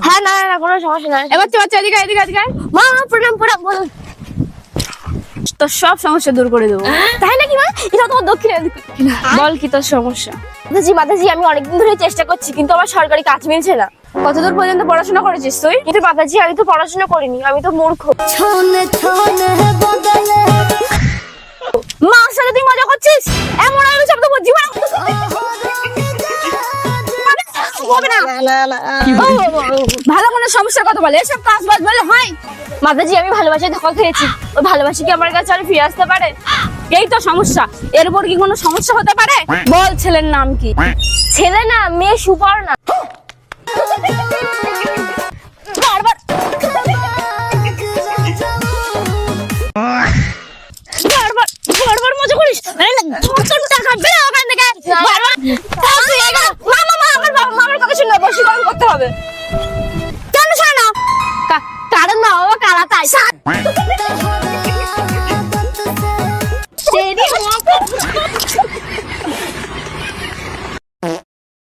হ্যাঁ, না না কোনো সমস্যা নাই। এবার বাচ্চা এদিকে এদিকে এদিকে মা প্রণাম প্রণাম বল। তোর সব সমস্যা দূর করে দেবো। তাই নাকি মা? এটা তো দক্ষিণের দিকে। বল কি তোর সমস্যা? মাতাজি আমি অনেকদিন ধরে চেষ্টা করছি কিন্তু আমার সরকারি কাজ মিলছে না। কতদূর পর্যন্ত পড়াশোনা করেছিস তুই? কিন্তু মাতাজি আমি তো পড়াশোনা করিনি, আমি তো মূর্খ। মার সাথে তুই মজা করছিস? এমন আমি শব্দ বলছি ভালো কোনো সমস্যার কথা বলে, এসব কাজ বাজ বলে হয়? মাতাজি আমি ভালোবাসায় ধোঁকা খেয়েছি, ওই ভালোবাসা কি আমার কাছে আর ফিরে আসতে পারে? এই তো সমস্যা, এর উপর কি কোনো সমস্যা হতে পারে? বল ছেলের নাম কি? ছেলে না, মেয়ে সুপর্ণা। বারবার বারবার বারবার মজা করিস। টাকা বেরো ওখান থেকে। বারবার মা মা মা আমার বাবা মামার কথা শুনে বশীকরণ করতে হবে। কেন শোনো? কারণ মা বাবা কারা তাই।